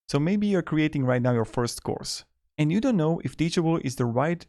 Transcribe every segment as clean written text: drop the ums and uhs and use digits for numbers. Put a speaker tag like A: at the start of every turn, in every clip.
A: So maybe you're creating right now your first course and you don't know if Teachable is the right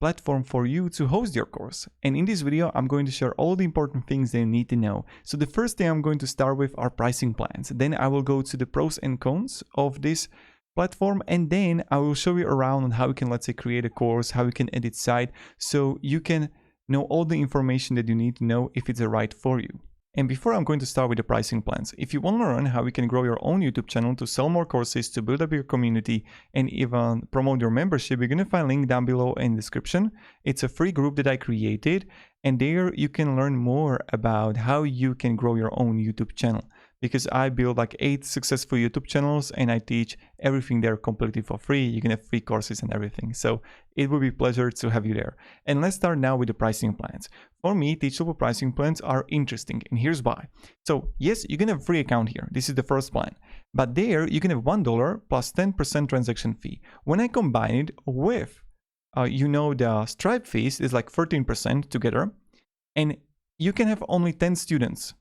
A: platform for you to host your course. And in this video, I'm going to share all the important things that you need to know. So the first thing I'm going to start with are pricing plans. Then I will go to the pros and cons of this platform, and then I will show you around on how you can, let's say, create a course, how you can edit site, so you can know all the information that you need to know if it's the right for you. And before I'm going to start with the pricing plans, if you want to learn how you can grow your own YouTube channel to sell more courses, to build up your community, and even promote your membership, you're going to find a link down below in the description. It's a free group that I created, and there you can learn more about how you can grow your own YouTube channel. Because I build like 8 successful YouTube channels and I teach everything there completely for free. You can have free courses and everything. So it will be a pleasure to have you there. And let's start now with the pricing plans. For me, Teachable pricing plans are interesting, and here's why. So yes, you can have a free account here. This is the first plan. But there you can have $1 plus 10% transaction fee. When I combine it with, the Stripe fees is like 13% together. And you can have only 10 students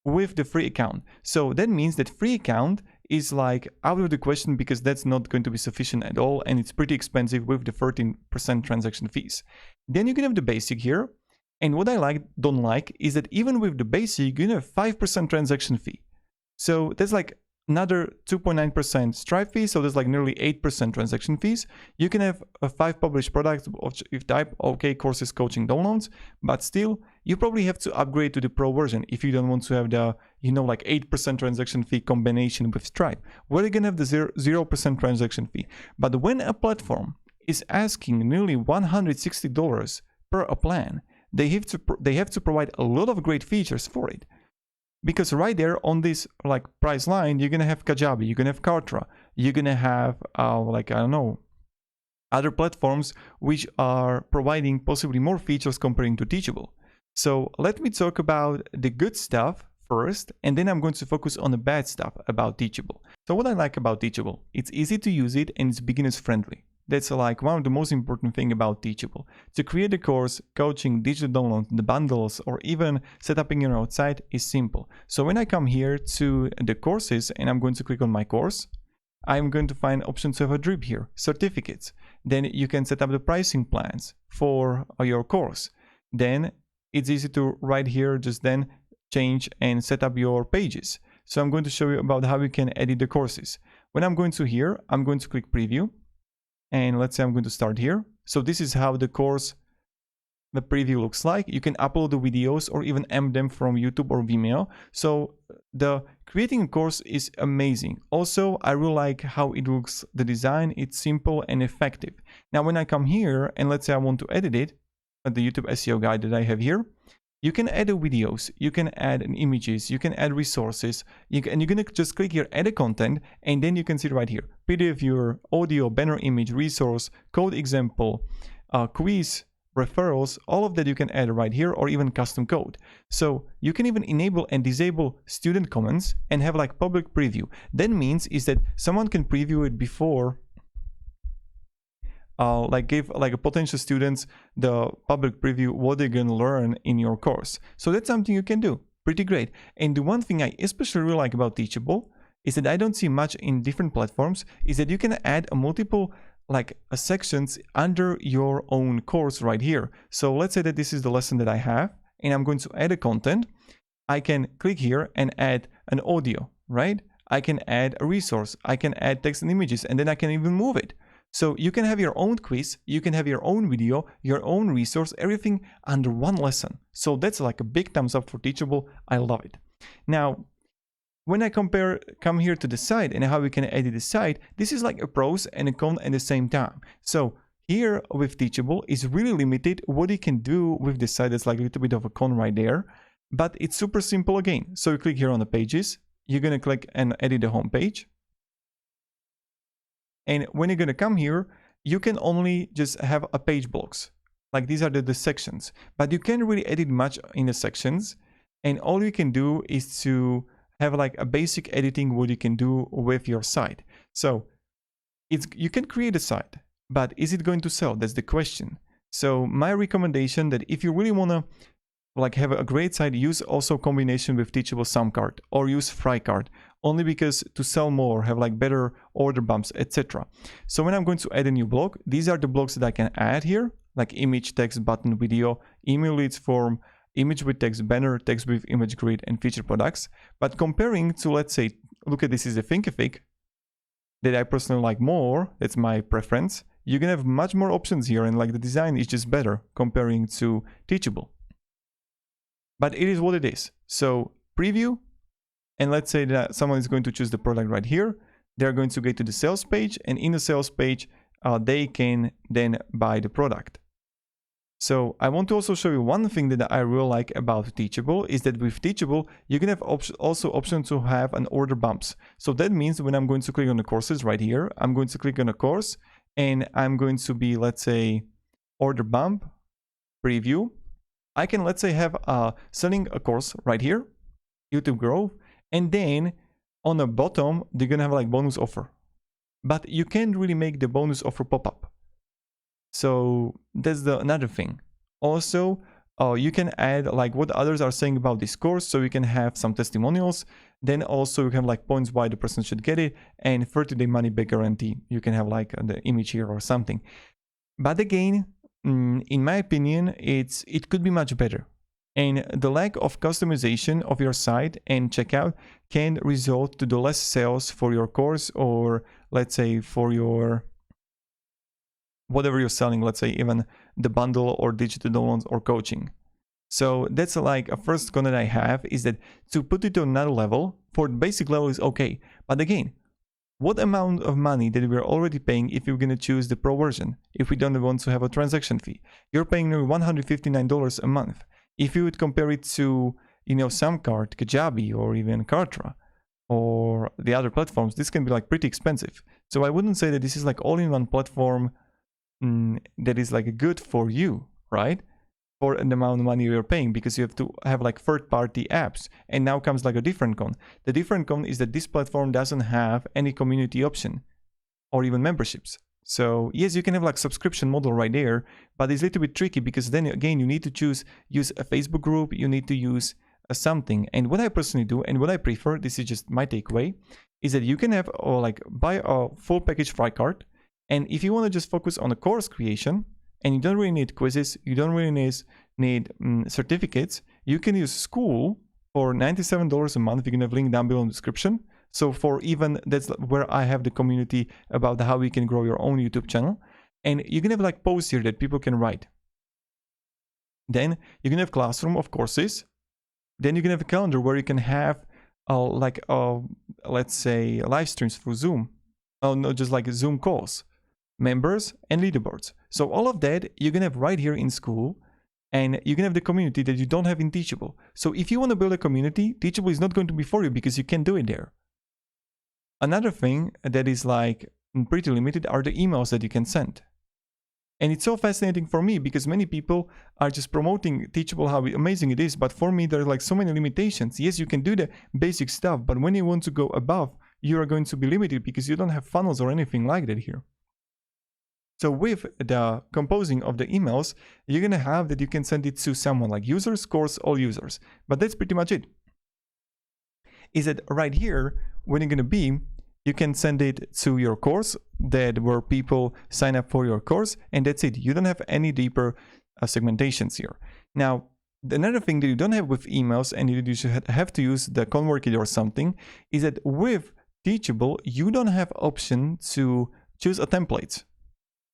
A: with the free account. So that means that free account is like out of the question, because that's not going to be sufficient at all, and it's pretty expensive with the 13% transaction fees. Then you can have the basic here, and what I don't like is that even with the basic you can have 5% transaction fee. So that's like another 2.9% Stripe fee, so there's like nearly 8% transaction fees. You can have 5 published products of type OK courses, coaching, downloads, but still you probably have to upgrade to the pro version if you don't want to have the like 8% transaction fee combination with Stripe, where you're gonna have the 0% transaction fee. But when a platform is asking nearly $160 per a plan, they have to provide a lot of great features for it. Because right there on this like price line, you're gonna have Kajabi, you're gonna have Kartra, you're gonna have other platforms which are providing possibly more features comparing to Teachable. So let me talk about the good stuff first, and then I'm going to focus on the bad stuff about Teachable. So what I like about Teachable, it's easy to use it and it's beginners friendly. That's like one of the most important thing about Teachable. To create a course, coaching, digital download, the bundles, or even setuping your own site is simple. So when I come here to the courses and I'm going to click on my course, I'm going to find options to have a drip here, certificates. Then you can set up the pricing plans for your course. Then it's easy to right here, just then change and set up your pages. So I'm going to show you about how you can edit the courses. When I'm going to here, I'm going to click preview. And let's say I'm going to start here. So this is how the course, the preview looks like. You can upload the videos or even embed them from YouTube or Vimeo. So the creating a course is amazing. Also, I really like how it looks, the design, it's simple and effective. Now, when I come here and let's say I want to edit it, the YouTube SEO guide that I have here, you can add videos, you can add images, you can add resources, and you're gonna just click here, add a content, and then you can see right here, PDF viewer, audio, banner image, resource, code example, quiz, referrals, all of that you can add right here, or even custom code. So you can even enable and disable student comments and have like public preview. That means is that someone can preview it before give like a potential students the public preview what they're gonna learn in your course. So that's something you can do. Pretty great. And the one thing I especially really like about Teachable is that I don't see much in different platforms is that you can add a multiple sections under your own course right here. So let's say that this is the lesson that I have and I'm going to add a content. I can click here and add an audio, right? I can add a resource, I can add text and images, and then I can even move it. So you can have your own quiz, you can have your own video, your own resource, everything under one lesson. So that's like a big thumbs up for Teachable. I love it. Now, when I come here to the site and how we can edit the site, this is like a pros and a con at the same time. So here with Teachable is really limited what you can do with the site. That's like a little bit of a con right there, but it's super simple again. So you click here on the pages, you're gonna click and edit the home page. And when you're going to come here, you can only just have a page blocks. Like these are the sections, but you can't really edit much in the sections. And all you can do is to have like a basic editing what you can do with your site. So you can create a site, but is it going to sell? That's the question. So my recommendation that if you really want to like have a great site, use also combination with Teachable Some Cart or use Fry Cart, only because to sell more, have like better order bumps, etc. So when I'm going to add a new blog, these are the blogs that I can add here, like image, text, button, video, email leads form, image with text, banner, text with image grid, and feature products. But comparing to, let's say, look at this is a Thinkific that I personally like more, that's my preference. You can have much more options here, and like the design is just better comparing to Teachable. But it is what it is. So preview, and let's say that someone is going to choose the product right here. They're going to get to the sales page, and in the sales page, they can then buy the product. So I want to also show you one thing that I really like about Teachable is that with Teachable, you can have also option to have an order bumps. So that means when I'm going to click on the courses right here, I'm going to click on a course and I'm going to be, let's say, order bump, preview. I can, let's say, have selling a course right here, YouTube growth, and then on the bottom, they're going to have like bonus offer. But you can't really make the bonus offer pop up. So that's another thing. Also, you can add like what others are saying about this course, so you can have some testimonials. Then also you can have like points why the person should get it, and 30-day money back guarantee. You can have like the image here or something. But again, in my opinion, it could be much better. And the lack of customization of your site and checkout can result to the less sales for your course, or let's say for your whatever you're selling, let's say even the bundle or digital downloads or coaching. So that's like a first con that I have, is that to put it to another level, for the basic level is okay. But again, what amount of money that we're already paying if you're going to choose the pro version, if we don't want to have a transaction fee? You're paying $159 a month. If you would compare it to, you know, Samcart, Kajabi, or even Kartra, or the other platforms, this can be like pretty expensive. So I wouldn't say that this is like all-in-one platform that is like good for you, right? For the amount of money you're paying, because you have to have like third-party apps. And now comes like a different con. The different con is that this platform doesn't have any community option or even memberships. So yes, you can have like subscription model right there, but it's a little bit tricky because then again, you need to use a Facebook group, you need to use something. And what I personally do and what I prefer, this is just my takeaway, is that you can have or like buy a full package Fry Cart. And if you want to just focus on the course creation, and you don't really need quizzes, you don't really need certificates, you can use School for $97 a month. You can have a link down below in the description. So for even, that's where I have the community about how we can grow your own YouTube channel. And you can have like posts here that people can write. Then you can have Classroom of courses. Then you can have a calendar where you can have let's say live streams through Zoom. Oh no, just like Zoom calls, members, and leaderboards. So all of that you can have right here in School, and you can have the community that you don't have in Teachable. So if you want to build a community, Teachable is not going to be for you because you can't do it there. Another thing that is like pretty limited are the emails that you can send. And it's so fascinating for me because many people are just promoting Teachable, how amazing it is. But for me, there are like so many limitations. Yes, you can do the basic stuff, but when you want to go above, you are going to be limited because you don't have funnels or anything like that here. So with the composing of the emails, you're going to have that you can send it to someone like users, course, all users. But that's pretty much it. Is that right here, when you're going to be, you can send it to your course that where people sign up for your course, and that's it. You don't have any deeper segmentations here. Now, another thing that you don't have with emails, and you should have to use the ConvertKit or something, is that with Teachable, you don't have option to choose a template.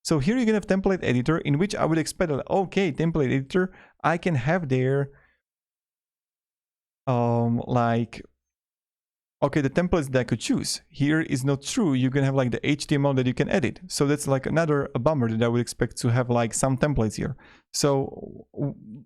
A: So here you can have template editor, in which I would expect that, okay, template editor, I can have there okay, the templates that I could choose. Here is not true. You can have like the HTML that you can edit. So that's like another bummer that I would expect to have like some templates here. So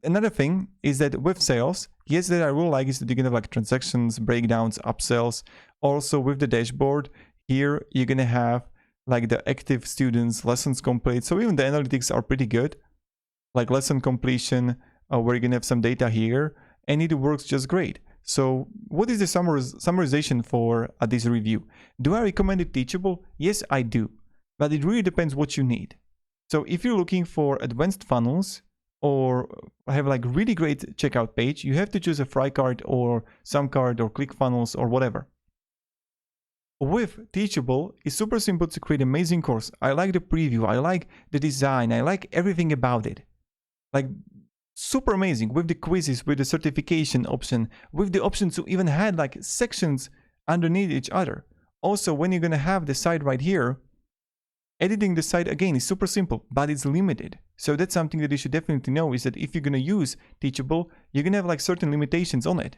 A: another thing is that with sales, yes, that I really like is that you can have like transactions, breakdowns, upsells. Also with the dashboard, here you're gonna have like the active students, lessons complete. So even the analytics are pretty good. Like lesson completion, where you're gonna have some data here, and it works just great. So what is the summarization for this review? Do I recommend it Teachable? Yes, I do. But it really depends what you need. So if you're looking for advanced funnels, or have like really great checkout page, you have to choose a Frycart or SomeCart or ClickFunnels or whatever. With Teachable, it's super simple to create an amazing course. I like the preview, I like the design, I like everything about it. Like super amazing with the quizzes, with the certification option, with the option to even have like sections underneath each other. Also, when you're gonna have the site right here, editing the site again is super simple, but it's limited. So that's something that you should definitely know, is that if you're gonna use Teachable, you're gonna have like certain limitations on it.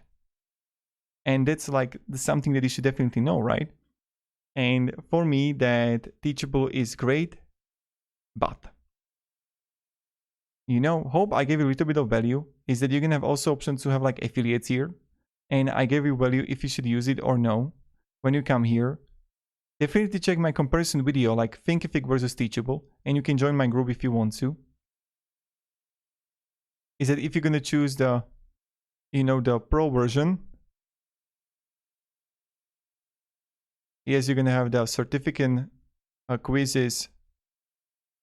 A: And that's like something that you should definitely know, right? And for me, that Teachable is great, but hope I gave you a little bit of value, is that you're gonna have also options to have like affiliates here. And I gave you value if you should use it or no. When you come here, definitely check my comparison video, like Thinkific versus Teachable, and you can join my group if you want to. Is that if you're gonna choose the, the pro version, yes, you're gonna have the certificate quizzes.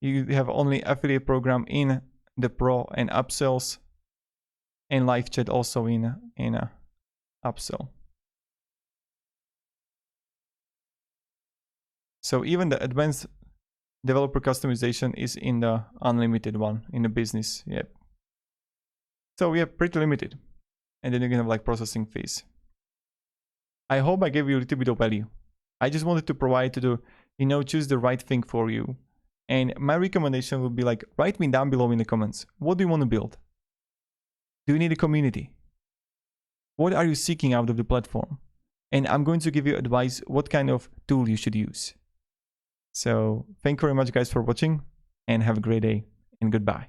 A: You have only affiliate program in the pro and upsells, and live chat also in upsell. So even the advanced developer customization is in the unlimited one, in the business. Yep. So we are pretty limited. And then you're gonna have like processing fees. I hope I gave you a little bit of value. I just wanted to provide to do, choose the right thing for you. And my recommendation would be like, write me down below in the comments. What do you want to build? Do you need a community? What are you seeking out of the platform? And I'm going to give you advice what kind of tool you should use. So thank you very much guys for watching, and have a great day, and goodbye.